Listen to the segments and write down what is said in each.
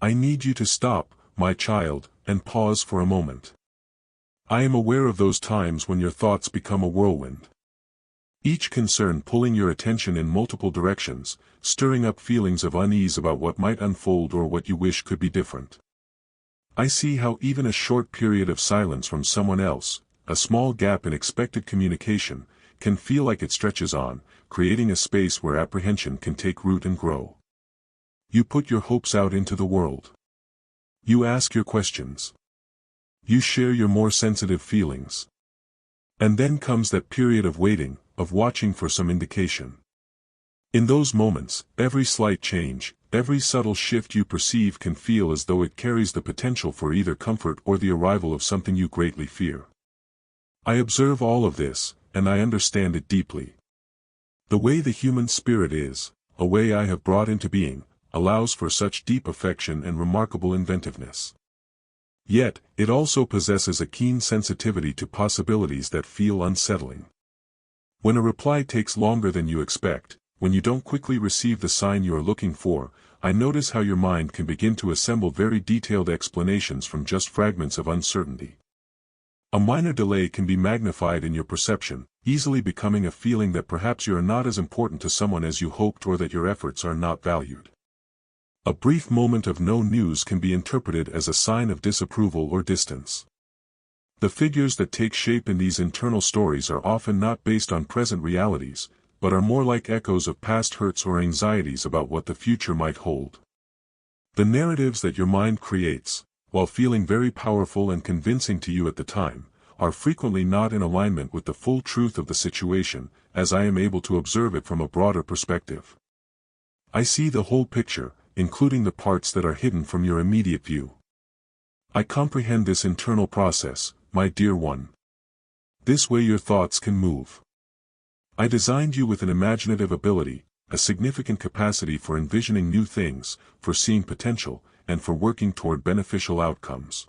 I need you to stop, my child, and pause for a moment. I am aware of those times when your thoughts become a whirlwind. Each concern pulling your attention in multiple directions, stirring up feelings of unease about what might unfold or what you wish could be different. I see how even a short period of silence from someone else, a small gap in expected communication, can feel like it stretches on, creating a space where apprehension can take root and grow. You put your hopes out into the world. You ask your questions. You share your more sensitive feelings. And then comes that period of waiting, of watching for some indication. In those moments, every slight change, every subtle shift you perceive can feel as though it carries the potential for either comfort or the arrival of something you greatly fear. I observe all of this, and I understand it deeply. The way the human spirit is, a way I have brought into being, allows for such deep affection and remarkable inventiveness. Yet, it also possesses a keen sensitivity to possibilities that feel unsettling. When a reply takes longer than you expect, when you don't quickly receive the sign you are looking for, I notice how your mind can begin to assemble very detailed explanations from just fragments of uncertainty. A minor delay can be magnified in your perception, easily becoming a feeling that perhaps you are not as important to someone as you hoped or that your efforts are not valued. A brief moment of no news can be interpreted as a sign of disapproval or distance. The figures that take shape in these internal stories are often not based on present realities, but are more like echoes of past hurts or anxieties about what the future might hold. The narratives that your mind creates, while feeling very powerful and convincing to you at the time, are frequently not in alignment with the full truth of the situation, as I am able to observe it from a broader perspective. I see the whole picture, including the parts that are hidden from your immediate view. I comprehend this internal process, my dear one. This way your thoughts can move. I designed you with an imaginative ability, a significant capacity for envisioning new things, for seeing potential, and for working toward beneficial outcomes.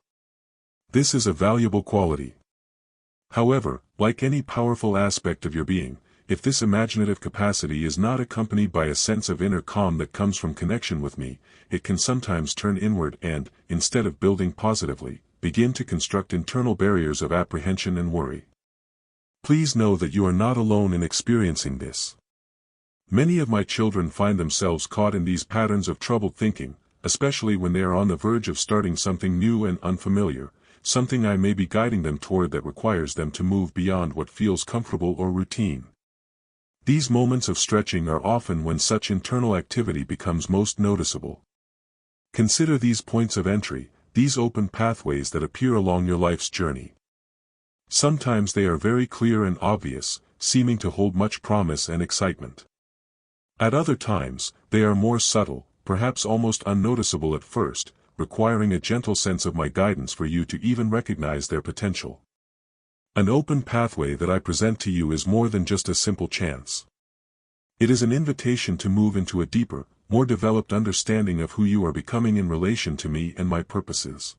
This is a valuable quality. However, like any powerful aspect of your being, if this imaginative capacity is not accompanied by a sense of inner calm that comes from connection with me, it can sometimes turn inward and, instead of building positively, begin to construct internal barriers of apprehension and worry. Please know that you are not alone in experiencing this. Many of my children find themselves caught in these patterns of troubled thinking, especially when they are on the verge of starting something new and unfamiliar, something I may be guiding them toward that requires them to move beyond what feels comfortable or routine. These moments of stretching are often when such internal activity becomes most noticeable. Consider these points of entry, these open pathways that appear along your life's journey. Sometimes they are very clear and obvious, seeming to hold much promise and excitement. At other times, they are more subtle, perhaps almost unnoticeable at first, requiring a gentle sense of my guidance for you to even recognize their potential. An open pathway that I present to you is more than just a simple chance. It is an invitation to move into a deeper, more developed understanding of who you are becoming in relation to me and my purposes.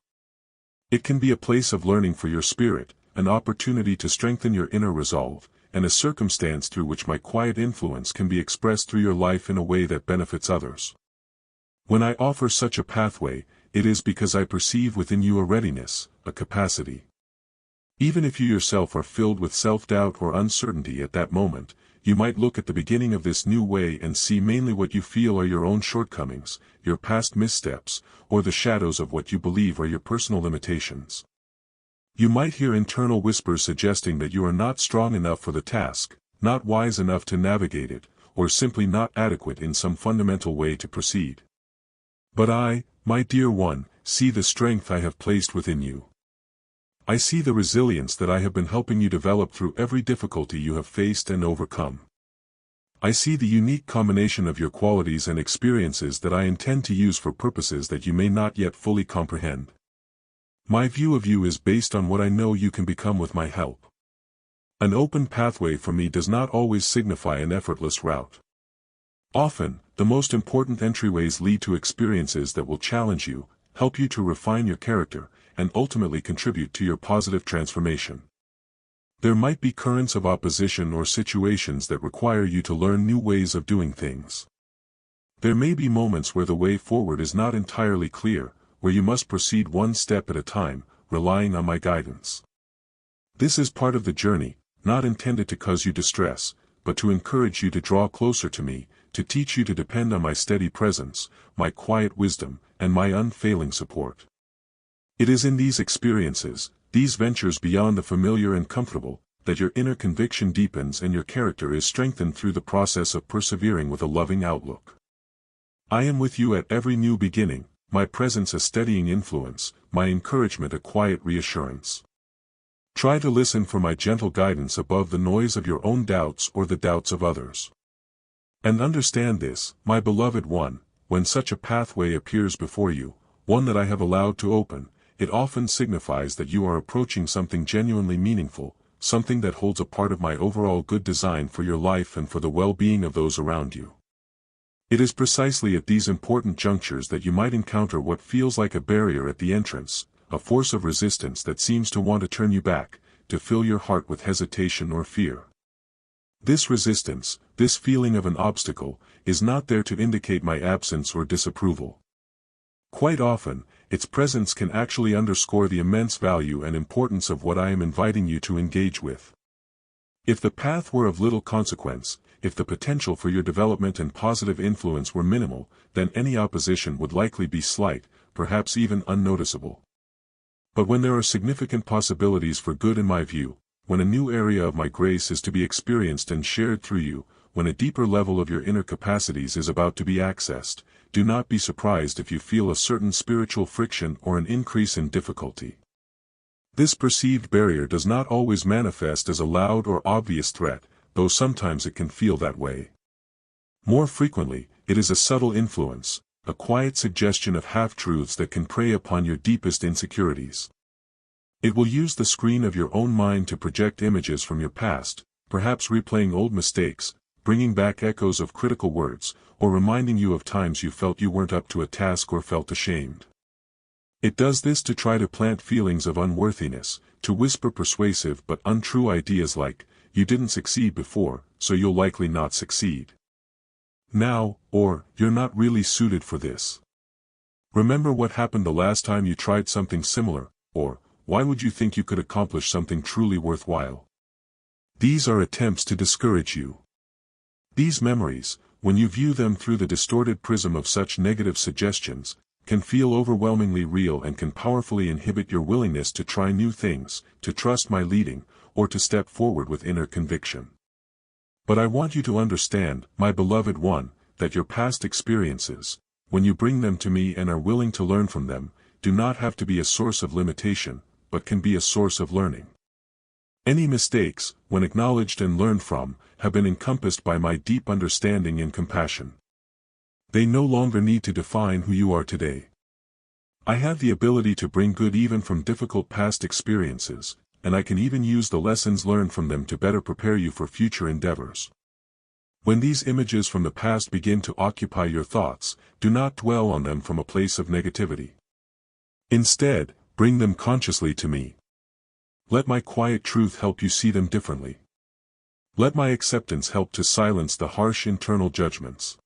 It can be a place of learning for your spirit, an opportunity to strengthen your inner resolve, and a circumstance through which my quiet influence can be expressed through your life in a way that benefits others. When I offer such a pathway, it is because I perceive within you a readiness, a capacity. Even if you yourself are filled with self-doubt or uncertainty at that moment, you might look at the beginning of this new way and see mainly what you feel are your own shortcomings, your past missteps, or the shadows of what you believe are your personal limitations. You might hear internal whispers suggesting that you are not strong enough for the task, not wise enough to navigate it, or simply not adequate in some fundamental way to proceed. But I, my dear one, see the strength I have placed within you. I see the resilience that I have been helping you develop through every difficulty you have faced and overcome. I see the unique combination of your qualities and experiences that I intend to use for purposes that you may not yet fully comprehend. My view of you is based on what I know you can become with my help. An open pathway for me does not always signify an effortless route. Often, the most important entryways lead to experiences that will challenge you, help you to refine your character, and ultimately contribute to your positive transformation. There might be currents of opposition or situations that require you to learn new ways of doing things. There may be moments where the way forward is not entirely clear, where you must proceed one step at a time, relying on my guidance. This is part of the journey, not intended to cause you distress, but to encourage you to draw closer to me, to teach you to depend on my steady presence, my quiet wisdom, and my unfailing support. It is in these experiences, these ventures beyond the familiar and comfortable, that your inner conviction deepens and your character is strengthened through the process of persevering with a loving outlook. I am with you at every new beginning, my presence a steadying influence, my encouragement a quiet reassurance. Try to listen for my gentle guidance above the noise of your own doubts or the doubts of others. And understand this, my beloved one, when such a pathway appears before you, one that I have allowed to open, it often signifies that you are approaching something genuinely meaningful, something that holds a part of my overall good design for your life and for the well-being of those around you. It is precisely at these important junctures that you might encounter what feels like a barrier at the entrance, a force of resistance that seems to want to turn you back, to fill your heart with hesitation or fear. This resistance, this feeling of an obstacle, is not there to indicate my absence or disapproval. Quite often, its presence can actually underscore the immense value and importance of what I am inviting you to engage with. If the path were of little consequence, if the potential for your development and positive influence were minimal, then any opposition would likely be slight, perhaps even unnoticeable. But when there are significant possibilities for good in my view, when a new area of my grace is to be experienced and shared through you, when a deeper level of your inner capacities is about to be accessed, do not be surprised if you feel a certain spiritual friction or an increase in difficulty. This perceived barrier does not always manifest as a loud or obvious threat, though sometimes it can feel that way. More frequently, it is a subtle influence, a quiet suggestion of half-truths that can prey upon your deepest insecurities. It will use the screen of your own mind to project images from your past, perhaps replaying old mistakes, bringing back echoes of critical words, or reminding you of times you felt you weren't up to a task or felt ashamed. It does this to try to plant feelings of unworthiness, to whisper persuasive but untrue ideas like, you didn't succeed before, so you'll likely not succeed now, or, you're not really suited for this. Remember what happened the last time you tried something similar, or, why would you think you could accomplish something truly worthwhile? These are attempts to discourage you. These memories, when you view them through the distorted prism of such negative suggestions, can feel overwhelmingly real and can powerfully inhibit your willingness to try new things, to trust my leading, or to step forward with inner conviction. But I want you to understand, my beloved one, that your past experiences, when you bring them to me and are willing to learn from them, do not have to be a source of limitation, but can be a source of learning. Any mistakes, when acknowledged and learned from, have been encompassed by my deep understanding and compassion. They no longer need to define who you are today. I have the ability to bring good even from difficult past experiences, and I can even use the lessons learned from them to better prepare you for future endeavors. When these images from the past begin to occupy your thoughts, do not dwell on them from a place of negativity. Instead, bring them consciously to me. Let my quiet truth help you see them differently. Let my acceptance help to silence the harsh internal judgments.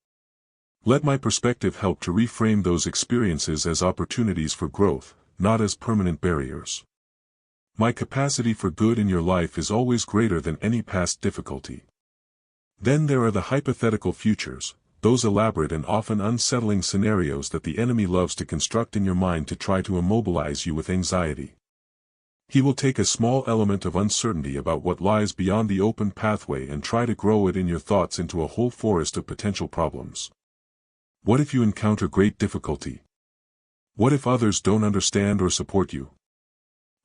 Let my perspective help to reframe those experiences as opportunities for growth, not as permanent barriers. My capacity for good in your life is always greater than any past difficulty. Then there are the hypothetical futures, those elaborate and often unsettling scenarios that the enemy loves to construct in your mind to try to immobilize you with anxiety. He will take a small element of uncertainty about what lies beyond the open pathway and try to grow it in your thoughts into a whole forest of potential problems. What if you encounter great difficulty? What if others don't understand or support you?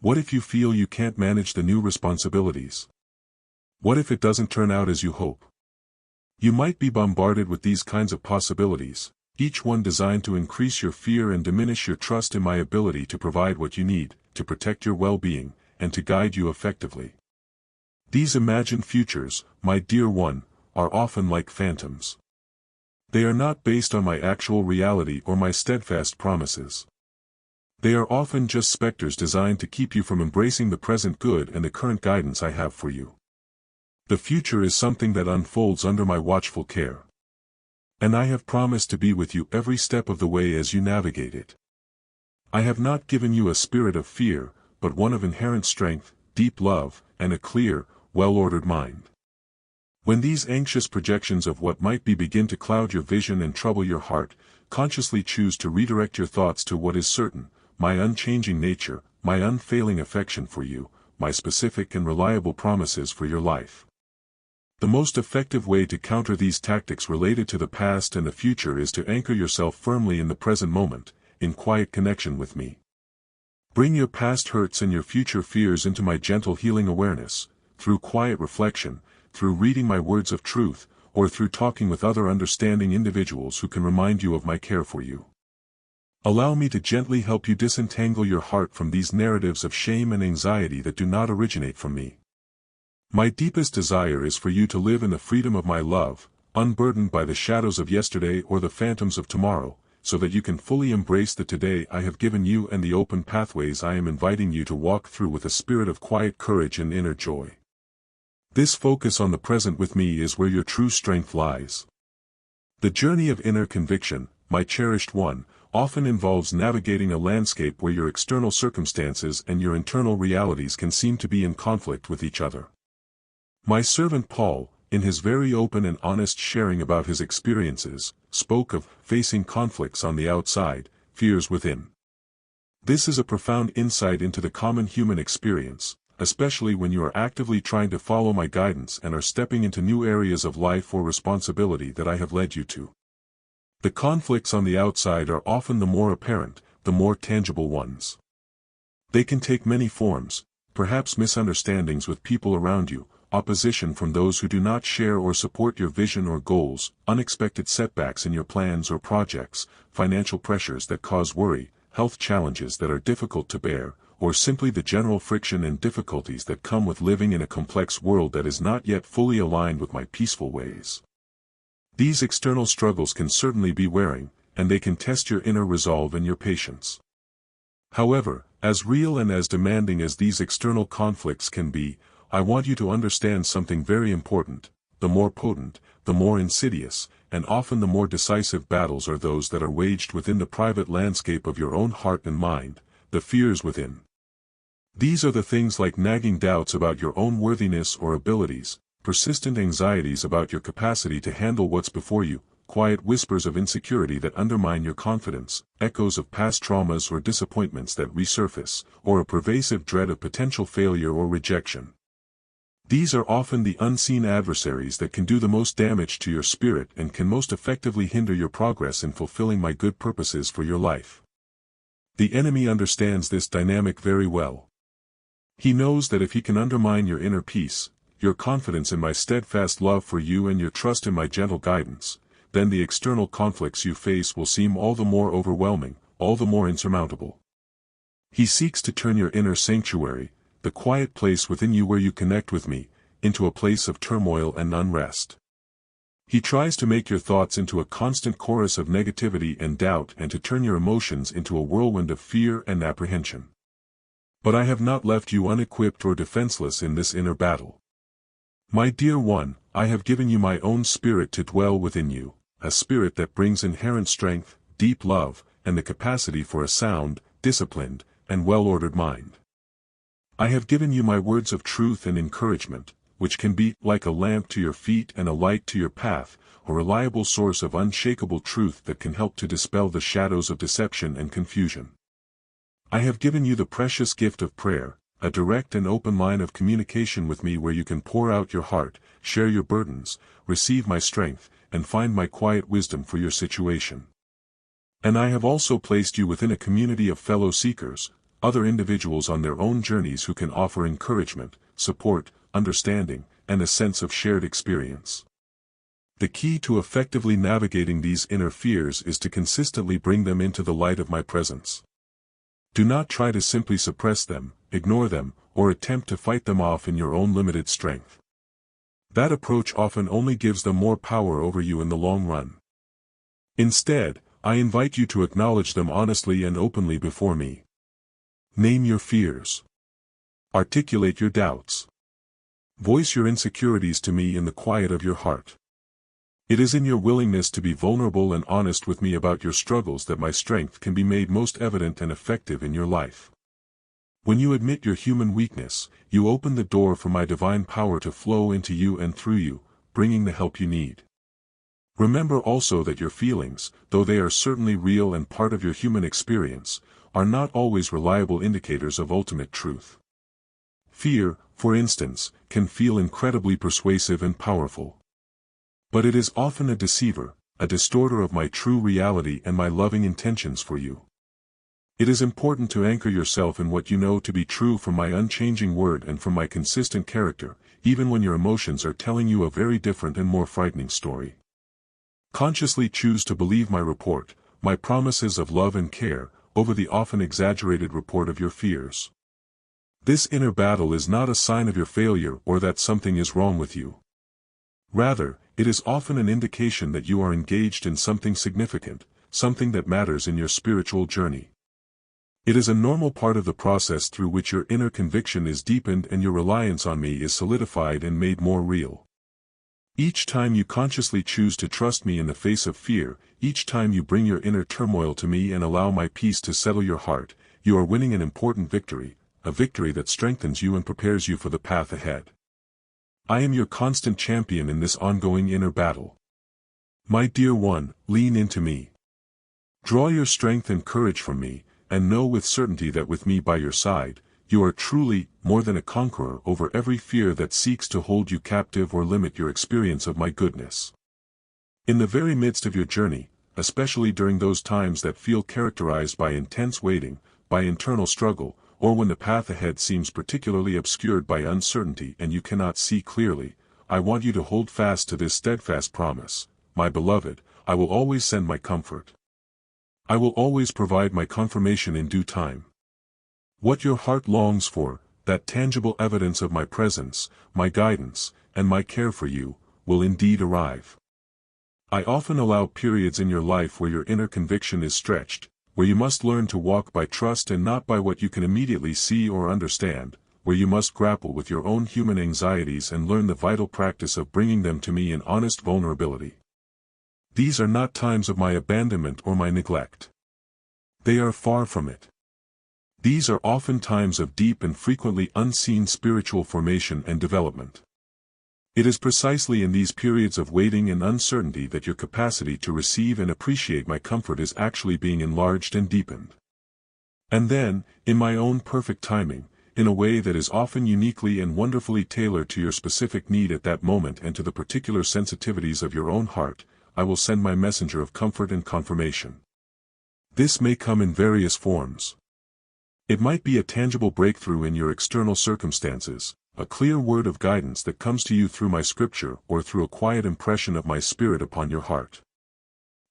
What if you feel you can't manage the new responsibilities? What if it doesn't turn out as you hope? You might be bombarded with these kinds of possibilities, each one designed to increase your fear and diminish your trust in my ability to provide what you need, to protect your well-being, and to guide you effectively. These imagined futures, my dear one, are often like phantoms. They are not based on my actual reality or my steadfast promises. They are often just specters designed to keep you from embracing the present good and the current guidance I have for you. The future is something that unfolds under my watchful care. And I have promised to be with you every step of the way as you navigate it. I have not given you a spirit of fear, but one of inherent strength, deep love, and a clear, well-ordered mind. When these anxious projections of what might be begin to cloud your vision and trouble your heart, consciously choose to redirect your thoughts to what is certain, my unchanging nature, my unfailing affection for you, my specific and reliable promises for your life. The most effective way to counter these tactics related to the past and the future is to anchor yourself firmly in the present moment, in quiet connection with me. Bring your past hurts and your future fears into my gentle healing awareness, through quiet reflection, through reading my words of truth, or through talking with other understanding individuals who can remind you of my care for you. Allow me to gently help you disentangle your heart from these narratives of shame and anxiety that do not originate from me. My deepest desire is for you to live in the freedom of my love, unburdened by the shadows of yesterday or the phantoms of tomorrow, so that you can fully embrace the today I have given you and the open pathways I am inviting you to walk through with a spirit of quiet courage and inner joy. This focus on the present with me is where your true strength lies. The journey of inner conviction, my cherished one, often involves navigating a landscape where your external circumstances and your internal realities can seem to be in conflict with each other. My servant Paul, in his very open and honest sharing about his experiences, spoke of facing conflicts on the outside, fears within. This is a profound insight into the common human experience, especially when you are actively trying to follow my guidance and are stepping into new areas of life or responsibility that I have led you to. The conflicts on the outside are often the more apparent, the more tangible ones. They can take many forms, perhaps misunderstandings with people around you, opposition from those who do not share or support your vision or goals, unexpected setbacks in your plans or projects, financial pressures that cause worry, health challenges that are difficult to bear, or simply the general friction and difficulties that come with living in a complex world that is not yet fully aligned with my peaceful ways. These external struggles can certainly be wearing, and they can test your inner resolve and your patience. However, as real and as demanding as these external conflicts can be, I want you to understand something very important: the more potent, the more insidious, and often the more decisive battles are those that are waged within the private landscape of your own heart and mind, the fears within. These are the things like nagging doubts about your own worthiness or abilities, persistent anxieties about your capacity to handle what's before you, quiet whispers of insecurity that undermine your confidence, echoes of past traumas or disappointments that resurface, or a pervasive dread of potential failure or rejection. These are often the unseen adversaries that can do the most damage to your spirit and can most effectively hinder your progress in fulfilling my good purposes for your life. The enemy understands this dynamic very well. He knows that if he can undermine your inner peace, your confidence in my steadfast love for you and your trust in my gentle guidance, then the external conflicts you face will seem all the more overwhelming, all the more insurmountable. He seeks to turn your inner sanctuary, the quiet place within you where you connect with me, into a place of turmoil and unrest. He tries to make your thoughts into a constant chorus of negativity and doubt and to turn your emotions into a whirlwind of fear and apprehension. But I have not left you unequipped or defenseless in this inner battle. My dear one, I have given you my own spirit to dwell within you, a spirit that brings inherent strength, deep love, and the capacity for a sound, disciplined, and well-ordered mind. I have given you my words of truth and encouragement, which can be like a lamp to your feet and a light to your path, a reliable source of unshakable truth that can help to dispel the shadows of deception and confusion. I have given you the precious gift of prayer, a direct and open line of communication with me where you can pour out your heart, share your burdens, receive my strength, and find my quiet wisdom for your situation. And I have also placed you within a community of fellow seekers, other individuals on their own journeys who can offer encouragement, support, understanding, and a sense of shared experience. The key to effectively navigating these inner fears is to consistently bring them into the light of my presence. Do not try to simply suppress them, ignore them, or attempt to fight them off in your own limited strength. That approach often only gives them more power over you in the long run. Instead, I invite you to acknowledge them honestly and openly before me. Name your fears. Articulate your doubts. Voice your insecurities to me in the quiet of your heart. It is in your willingness to be vulnerable and honest with me about your struggles that my strength can be made most evident and effective in your life. When you admit your human weakness, you open the door for my divine power to flow into you and through you, bringing the help you need. Remember also that your feelings, though they are certainly real and part of your human experience, are not always reliable indicators of ultimate truth. Fear, for instance, can feel incredibly persuasive and powerful. But it is often a deceiver, a distorter of my true reality and my loving intentions for you. It is important to anchor yourself in what you know to be true from my unchanging word and from my consistent character, even when your emotions are telling you a very different and more frightening story. Consciously choose to believe my report, my promises of love and care, over the often exaggerated report of your fears. This inner battle is not a sign of your failure or that something is wrong with you. Rather, it is often an indication that you are engaged in something significant, something that matters in your spiritual journey. It is a normal part of the process through which your inner conviction is deepened and your reliance on me is solidified and made more real. Each time you consciously choose to trust me in the face of fear, each time you bring your inner turmoil to me and allow my peace to settle your heart, you are winning an important victory, a victory that strengthens you and prepares you for the path ahead. I am your constant champion in this ongoing inner battle. My dear one, lean into me. Draw your strength and courage from me, and know with certainty that with me by your side, you are truly more than a conqueror over every fear that seeks to hold you captive or limit your experience of my goodness. In the very midst of your journey, especially during those times that feel characterized by intense waiting, by internal struggle, or when the path ahead seems particularly obscured by uncertainty and you cannot see clearly, I want you to hold fast to this steadfast promise, my beloved, I will always send my comfort. I will always provide my confirmation in due time. What your heart longs for, that tangible evidence of my presence, my guidance, and my care for you, will indeed arrive. I often allow periods in your life where your inner conviction is stretched, where you must learn to walk by trust and not by what you can immediately see or understand, where you must grapple with your own human anxieties and learn the vital practice of bringing them to me in honest vulnerability. These are not times of my abandonment or my neglect. They are far from it. These are often times of deep and frequently unseen spiritual formation and development. It is precisely in these periods of waiting and uncertainty that your capacity to receive and appreciate my comfort is actually being enlarged and deepened. And then, in my own perfect timing, in a way that is often uniquely and wonderfully tailored to your specific need at that moment and to the particular sensitivities of your own heart, I will send my messenger of comfort and confirmation. This may come in various forms. It might be a tangible breakthrough in your external circumstances, a clear word of guidance that comes to you through my scripture or through a quiet impression of my spirit upon your heart.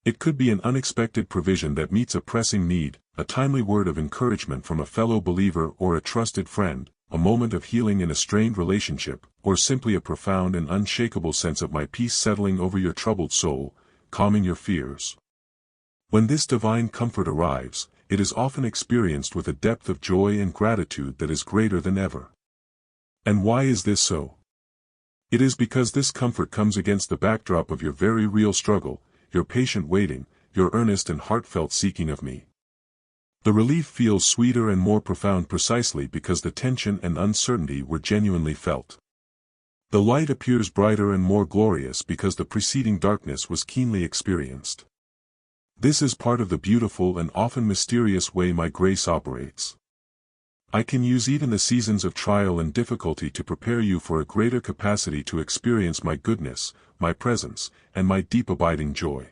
It could be an unexpected provision that meets a pressing need, a timely word of encouragement from a fellow believer or a trusted friend, a moment of healing in a strained relationship, or simply a profound and unshakable sense of my peace settling over your troubled soul, calming your fears. When this divine comfort arrives, it is often experienced with a depth of joy and gratitude that is greater than ever. And why is this so? It is because this comfort comes against the backdrop of your very real struggle, your patient waiting, your earnest and heartfelt seeking of me. The relief feels sweeter and more profound precisely because the tension and uncertainty were genuinely felt. The light appears brighter and more glorious because the preceding darkness was keenly experienced. This is part of the beautiful and often mysterious way my grace operates. I can use even the seasons of trial and difficulty to prepare you for a greater capacity to experience my goodness, my presence, and my deep abiding joy.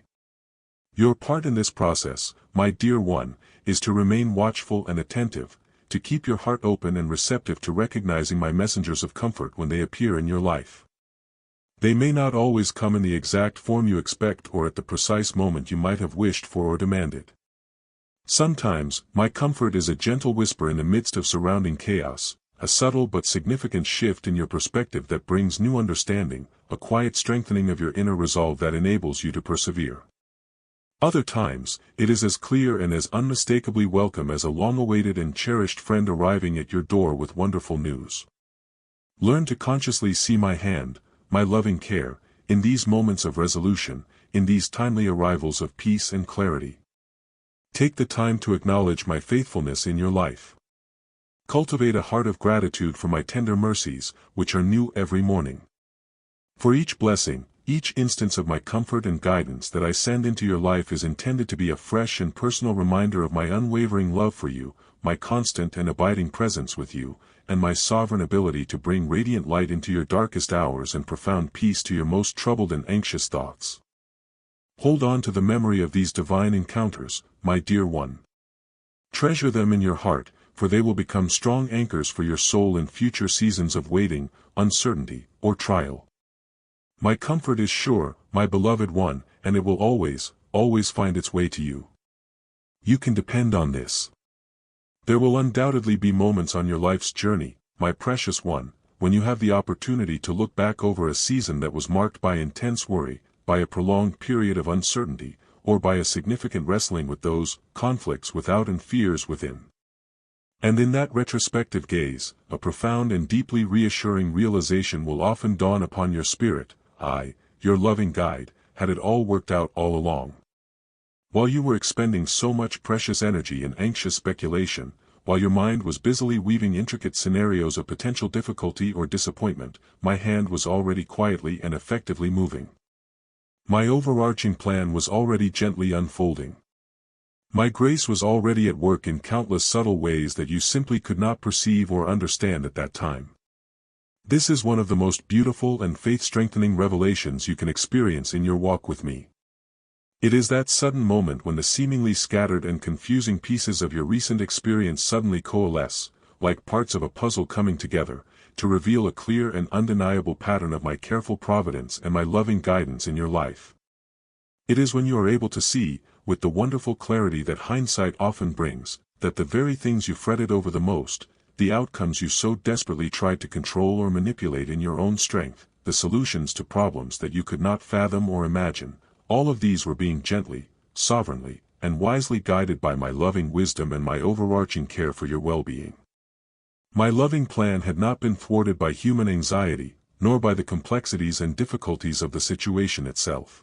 Your part in this process, my dear one, is to remain watchful and attentive, to keep your heart open and receptive to recognizing my messengers of comfort when they appear in your life. They may not always come in the exact form you expect or at the precise moment you might have wished for or demanded. Sometimes, my comfort is a gentle whisper in the midst of surrounding chaos, a subtle but significant shift in your perspective that brings new understanding, a quiet strengthening of your inner resolve that enables you to persevere. Other times, it is as clear and as unmistakably welcome as a long-awaited and cherished friend arriving at your door with wonderful news. Learn to consciously see my hand, my loving care, in these moments of resolution, in these timely arrivals of peace and clarity. Take the time to acknowledge my faithfulness in your life. Cultivate a heart of gratitude for my tender mercies, which are new every morning. For each blessing, each instance of my comfort and guidance that I send into your life is intended to be a fresh and personal reminder of my unwavering love for you, my constant and abiding presence with you, and my sovereign ability to bring radiant light into your darkest hours and profound peace to your most troubled and anxious thoughts. Hold on to the memory of these divine encounters, my dear one. Treasure them in your heart, for they will become strong anchors for your soul in future seasons of waiting, uncertainty, or trial. My comfort is sure, my beloved one, and it will always, always find its way to you. You can depend on this. There will undoubtedly be moments on your life's journey, my precious one, when you have the opportunity to look back over a season that was marked by intense worry, by a prolonged period of uncertainty, or by a significant wrestling with those conflicts without and fears within. And in that retrospective gaze, a profound and deeply reassuring realization will often dawn upon your spirit: I, your loving guide, had it all worked out all along. While you were expending so much precious energy in anxious speculation, while your mind was busily weaving intricate scenarios of potential difficulty or disappointment, my hand was already quietly and effectively moving. My overarching plan was already gently unfolding. My grace was already at work in countless subtle ways that you simply could not perceive or understand at that time. This is one of the most beautiful and faith-strengthening revelations you can experience in your walk with me. It is that sudden moment when the seemingly scattered and confusing pieces of your recent experience suddenly coalesce, like parts of a puzzle coming together, to reveal a clear and undeniable pattern of my careful providence and my loving guidance in your life. It is when you are able to see, with the wonderful clarity that hindsight often brings, that the very things you fretted over the most, the outcomes you so desperately tried to control or manipulate in your own strength, the solutions to problems that you could not fathom or imagine, all of these were being gently, sovereignly, and wisely guided by my loving wisdom and my overarching care for your well-being. My loving plan had not been thwarted by human anxiety, nor by the complexities and difficulties of the situation itself.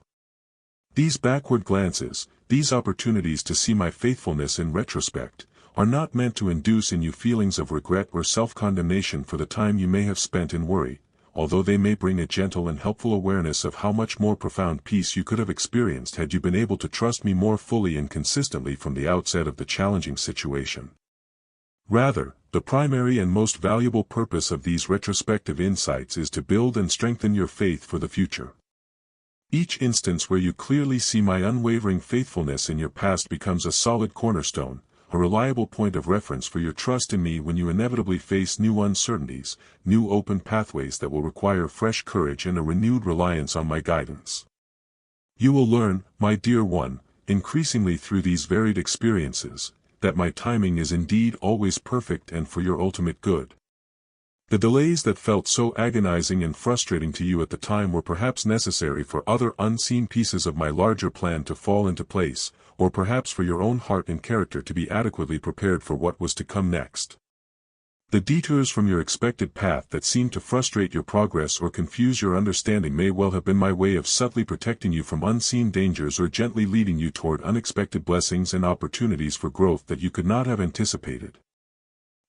These backward glances, these opportunities to see my faithfulness in retrospect, are not meant to induce in you feelings of regret or self-condemnation for the time you may have spent in worry, although they may bring a gentle and helpful awareness of how much more profound peace you could have experienced had you been able to trust me more fully and consistently from the outset of the challenging situation. Rather, the primary and most valuable purpose of these retrospective insights is to build and strengthen your faith for the future. Each instance where you clearly see my unwavering faithfulness in your past becomes a solid cornerstone, a reliable point of reference for your trust in me when you inevitably face new uncertainties, new open pathways that will require fresh courage and a renewed reliance on my guidance. You will learn, my dear one, increasingly through these varied experiences, that my timing is indeed always perfect and for your ultimate good. The delays that felt so agonizing and frustrating to you at the time were perhaps necessary for other unseen pieces of my larger plan to fall into place, or perhaps for your own heart and character to be adequately prepared for what was to come next. The detours from your expected path that seemed to frustrate your progress or confuse your understanding may well have been my way of subtly protecting you from unseen dangers or gently leading you toward unexpected blessings and opportunities for growth that you could not have anticipated.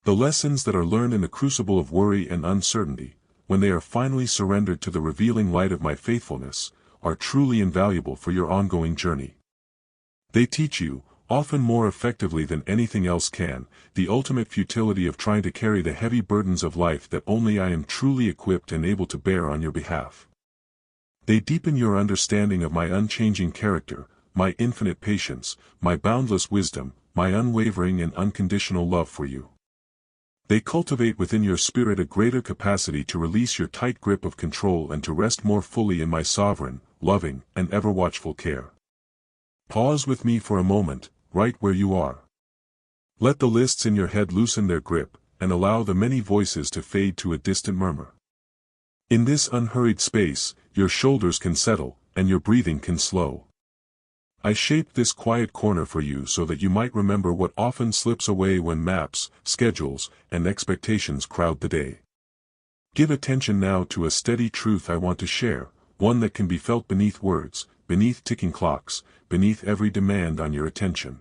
The lessons that are learned in the crucible of worry and uncertainty, when they are finally surrendered to the revealing light of my faithfulness, are truly invaluable for your ongoing journey. They teach you, often more effectively than anything else can, the ultimate futility of trying to carry the heavy burdens of life that only I am truly equipped and able to bear on your behalf. They deepen your understanding of my unchanging character, my infinite patience, my boundless wisdom, my unwavering and unconditional love for you. They cultivate within your spirit a greater capacity to release your tight grip of control and to rest more fully in my sovereign, loving, and ever-watchful care. Pause with me for a moment, right where you are. Let the lists in your head loosen their grip, and allow the many voices to fade to a distant murmur. In this unhurried space, your shoulders can settle, and your breathing can slow. I shaped this quiet corner for you so that you might remember what often slips away when maps, schedules, and expectations crowd the day. Give attention now to a steady truth I want to share, one that can be felt beneath words, beneath ticking clocks, beneath every demand on your attention.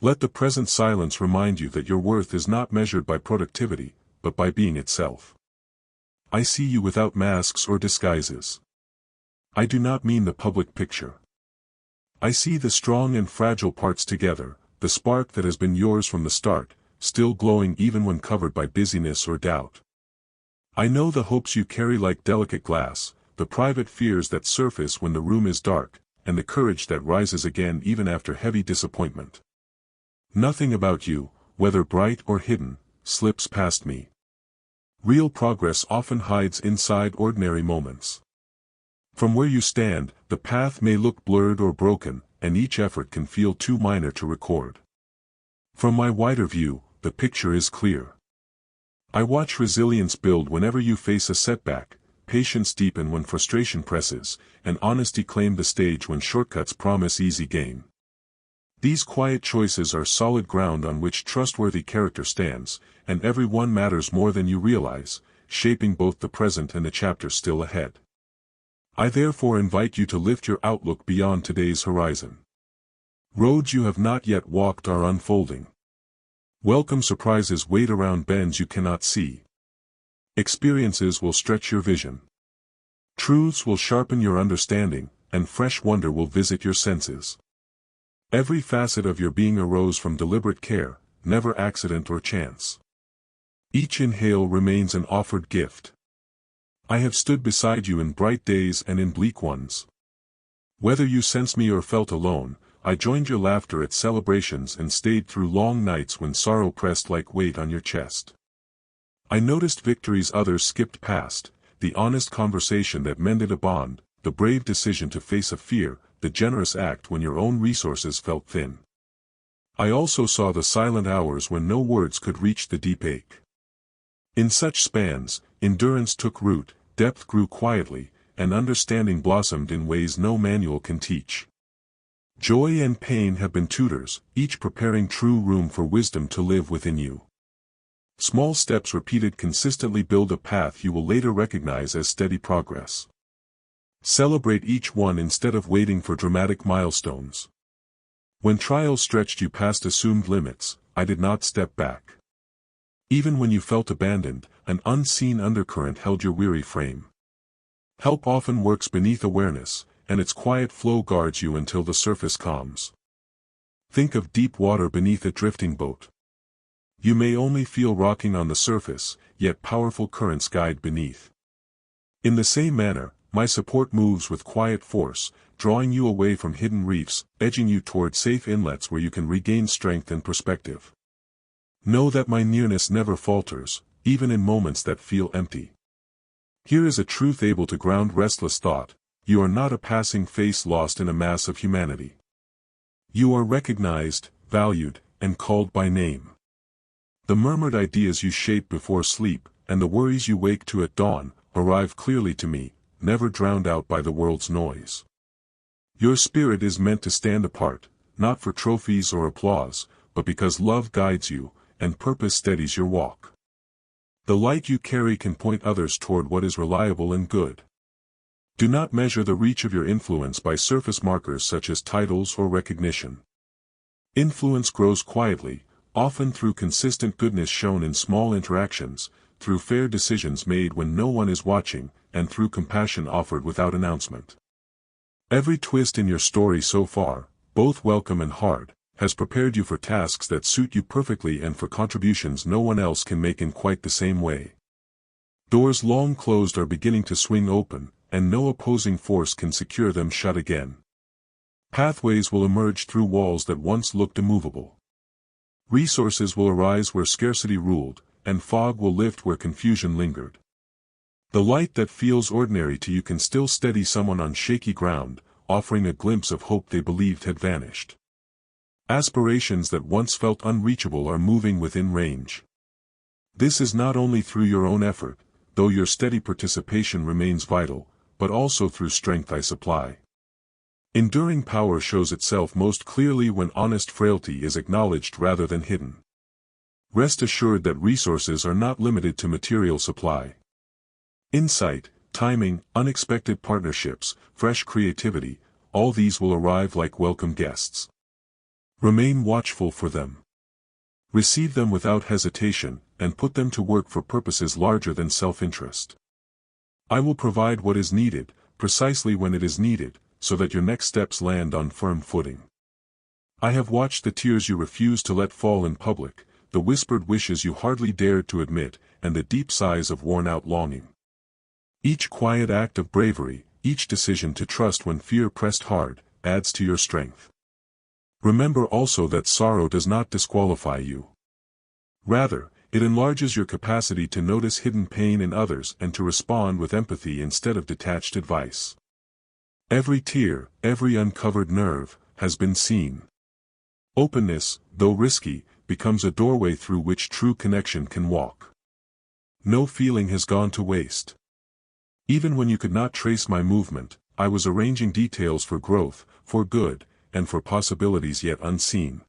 Let the present silence remind you that your worth is not measured by productivity, but by being itself. I see you without masks or disguises. I do not mean the public picture. I see the strong and fragile parts together, the spark that has been yours from the start, still glowing even when covered by busyness or doubt. I know the hopes you carry like delicate glass, the private fears that surface when the room is dark, and the courage that rises again even after heavy disappointment. Nothing about you, whether bright or hidden, slips past me. Real progress often hides inside ordinary moments. From where you stand, the path may look blurred or broken, and each effort can feel too minor to record. From my wider view, the picture is clear. I watch resilience build whenever you face a setback, patience deepen when frustration presses, and honesty claim the stage when shortcuts promise easy gain. These quiet choices are solid ground on which trustworthy character stands, and every one matters more than you realize, shaping both the present and the chapter still ahead. I therefore invite you to lift your outlook beyond today's horizon. Roads you have not yet walked are unfolding. Welcome surprises wait around bends you cannot see. Experiences will stretch your vision. Truths will sharpen your understanding, and fresh wonder will visit your senses. Every facet of your being arose from deliberate care, never accident or chance. Each inhale remains an offered gift. I have stood beside you in bright days and in bleak ones. Whether you sensed me or felt alone, I joined your laughter at celebrations and stayed through long nights when sorrow pressed like weight on your chest. I noticed victories others skipped past, the honest conversation that mended a bond, the brave decision to face a fear, the generous act when your own resources felt thin. I also saw the silent hours when no words could reach the deep ache. In such spans, endurance took root, depth grew quietly, and understanding blossomed in ways no manual can teach. Joy and pain have been tutors, each preparing true room for wisdom to live within you. Small steps repeated consistently build a path you will later recognize as steady progress. Celebrate each one instead of waiting for dramatic milestones. When trials stretched you past assumed limits, I did not step back. Even when you felt abandoned, an unseen undercurrent held your weary frame. Help often works beneath awareness, and its quiet flow guards you until the surface calms. Think of deep water beneath a drifting boat. You may only feel rocking on the surface, yet powerful currents guide beneath. In the same manner, my support moves with quiet force, drawing you away from hidden reefs, edging you toward safe inlets where you can regain strength and perspective. Know that my nearness never falters, even in moments that feel empty. Here is a truth able to ground restless thought: you are not a passing face lost in a mass of humanity. You are recognized, valued, and called by name. The murmured ideas you shape before sleep, and the worries you wake to at dawn, arrive clearly to me, never drowned out by the world's noise. Your spirit is meant to stand apart, not for trophies or applause, but because love guides you, and purpose steadies your walk. The light you carry can point others toward what is reliable and good. Do not measure the reach of your influence by surface markers such as titles or recognition. Influence grows quietly, often through consistent goodness shown in small interactions, through fair decisions made when no one is watching, and through compassion offered without announcement. Every twist in your story so far, both welcome and hard, has prepared you for tasks that suit you perfectly and for contributions no one else can make in quite the same way. Doors long closed are beginning to swing open, and no opposing force can secure them shut again. Pathways will emerge through walls that once looked immovable. Resources will arise where scarcity ruled, and fog will lift where confusion lingered. The light that feels ordinary to you can still steady someone on shaky ground, offering a glimpse of hope they believed had vanished. Aspirations that once felt unreachable are moving within range. This is not only through your own effort, though your steady participation remains vital, but also through strength I supply. Enduring power shows itself most clearly when honest frailty is acknowledged rather than hidden. Rest assured that resources are not limited to material supply. Insight, timing, unexpected partnerships, fresh creativity, all these will arrive like welcome guests. Remain watchful for them. Receive them without hesitation, and put them to work for purposes larger than self-interest. I will provide what is needed, precisely when it is needed, so that your next steps land on firm footing. I have watched the tears you refused to let fall in public, the whispered wishes you hardly dared to admit, and the deep sighs of worn-out longing. Each quiet act of bravery, each decision to trust when fear pressed hard, adds to your strength. Remember also that sorrow does not disqualify you. Rather, it enlarges your capacity to notice hidden pain in others and to respond with empathy instead of detached advice. Every tear, every uncovered nerve, has been seen. Openness, though risky, becomes a doorway through which true connection can walk. No feeling has gone to waste. Even when you could not trace my movement, I was arranging details for growth, for good, and for possibilities yet unseen.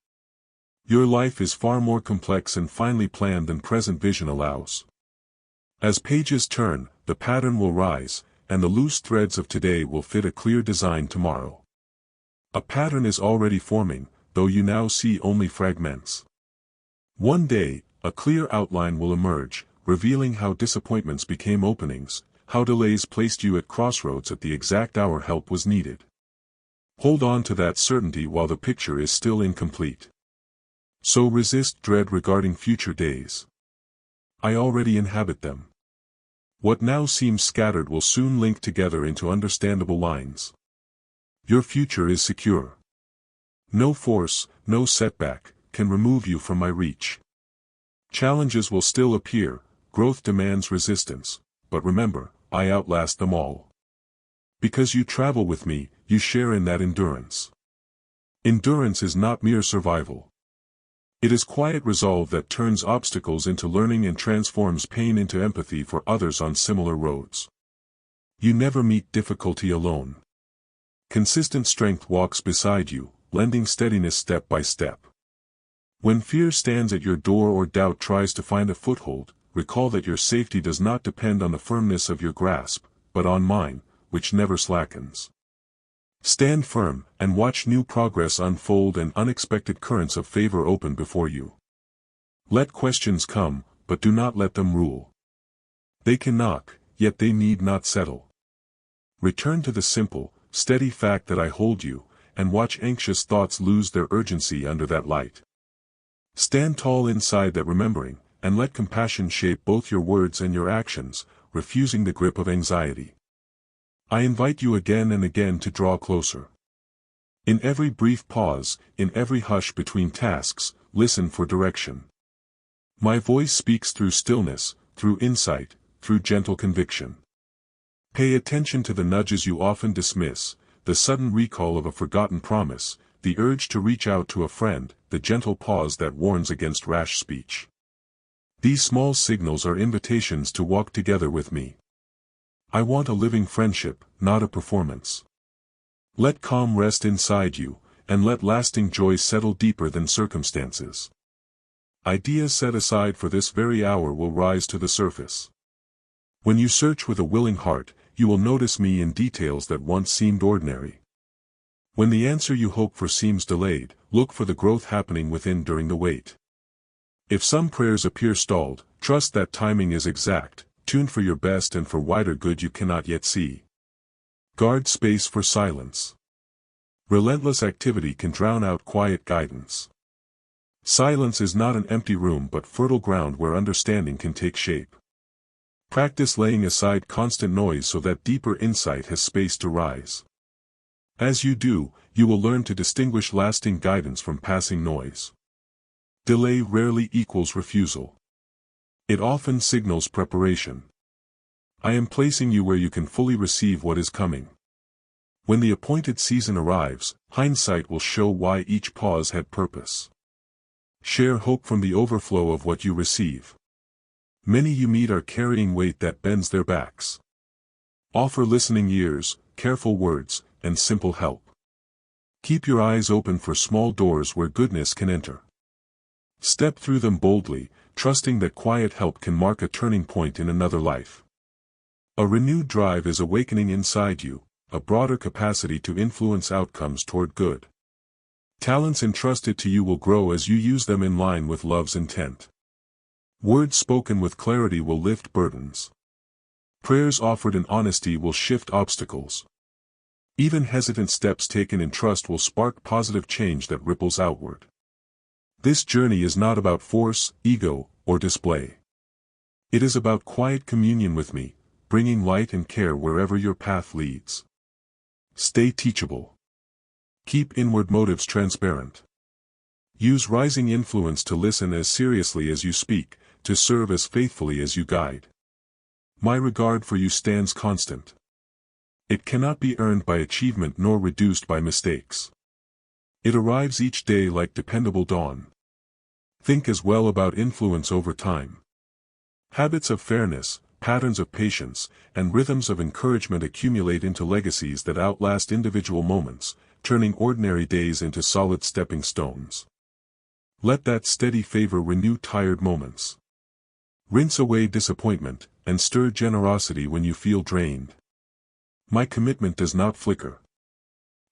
Your life is far more complex and finely planned than present vision allows. As pages turn, the pattern will rise, and the loose threads of today will fit a clear design tomorrow. A pattern is already forming, though you now see only fragments. One day, a clear outline will emerge, revealing how disappointments became openings, how delays placed you at crossroads at the exact hour help was needed. Hold on to that certainty while the picture is still incomplete. So resist dread regarding future days. I already inhabit them. What now seems scattered will soon link together into understandable lines. Your future is secure. No force, no setback, can remove you from my reach. Challenges will still appear, growth demands resistance, but remember, I outlast them all. Because you travel with me, you share in that endurance. Endurance is not mere survival. It is quiet resolve that turns obstacles into learning and transforms pain into empathy for others on similar roads. You never meet difficulty alone. Consistent strength walks beside you, lending steadiness step by step. When fear stands at your door or doubt tries to find a foothold, recall that your safety does not depend on the firmness of your grasp, but on mine, which never slackens. Stand firm, and watch new progress unfold and unexpected currents of favor open before you. Let questions come, but do not let them rule. They can knock, yet they need not settle. Return to the simple, steady fact that I hold you, and watch anxious thoughts lose their urgency under that light. Stand tall inside that remembering, and let compassion shape both your words and your actions, refusing the grip of anxiety. I invite you again and again to draw closer. In every brief pause, in every hush between tasks, listen for direction. My voice speaks through stillness, through insight, through gentle conviction. Pay attention to the nudges you often dismiss, the sudden recall of a forgotten promise, the urge to reach out to a friend, the gentle pause that warns against rash speech. These small signals are invitations to walk together with me. I want a living friendship, not a performance. Let calm rest inside you, and let lasting joy settle deeper than circumstances. Ideas set aside for this very hour will rise to the surface. When you search with a willing heart, you will notice me in details that once seemed ordinary. When the answer you hope for seems delayed, look for the growth happening within during the wait. If some prayers appear stalled, trust that timing is exact, tuned for your best and for wider good you cannot yet see. Guard space for silence. Relentless activity can drown out quiet guidance. Silence is not an empty room but fertile ground where understanding can take shape. Practice laying aside constant noise so that deeper insight has space to rise. As you do, you will learn to distinguish lasting guidance from passing noise. Delay rarely equals refusal. It often signals preparation. I am placing you where you can fully receive what is coming. When the appointed season arrives, hindsight will show why each pause had purpose. Share hope from the overflow of what you receive. Many you meet are carrying weight that bends their backs. Offer listening ears, careful words, and simple help. Keep your eyes open for small doors where goodness can enter. Step through them boldly, trusting that quiet help can mark a turning point in another life. A renewed drive is awakening inside you, a broader capacity to influence outcomes toward good. Talents entrusted to you will grow as you use them in line with love's intent. Words spoken with clarity will lift burdens. Prayers offered in honesty will shift obstacles. Even hesitant steps taken in trust will spark positive change that ripples outward. This journey is not about force, ego, or display. It is about quiet communion with me, bringing light and care wherever your path leads. Stay teachable. Keep inward motives transparent. Use rising influence to listen as seriously as you speak, to serve as faithfully as you guide. My regard for you stands constant. It cannot be earned by achievement nor reduced by mistakes. It arrives each day like dependable dawn. Think as well about influence over time. Habits of fairness, patterns of patience, and rhythms of encouragement accumulate into legacies that outlast individual moments, turning ordinary days into solid stepping stones. Let that steady favor renew tired moments. Rinse away disappointment, and stir generosity when you feel drained. My commitment does not flicker.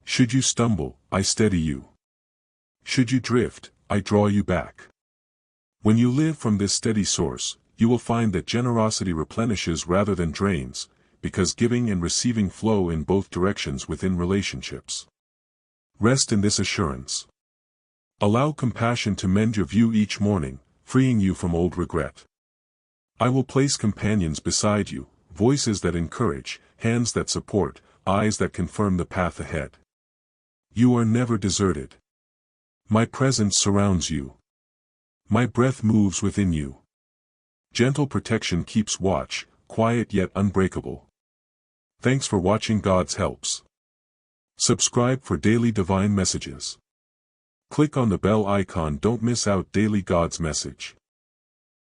Should you stumble, I steady you. Should you drift, I draw you back. When you live from this steady source, you will find that generosity replenishes rather than drains, because giving and receiving flow in both directions within relationships. Rest in this assurance. Allow compassion to mend your view each morning, freeing you from old regret. I will place companions beside you, voices that encourage, hands that support, eyes that confirm the path ahead. You are never deserted. My presence surrounds you. My breath moves within you. Gentle protection keeps watch, quiet yet unbreakable. Thanks for watching God's Helps. Subscribe for daily divine messages. Click on the bell icon. Don't miss out daily God's message.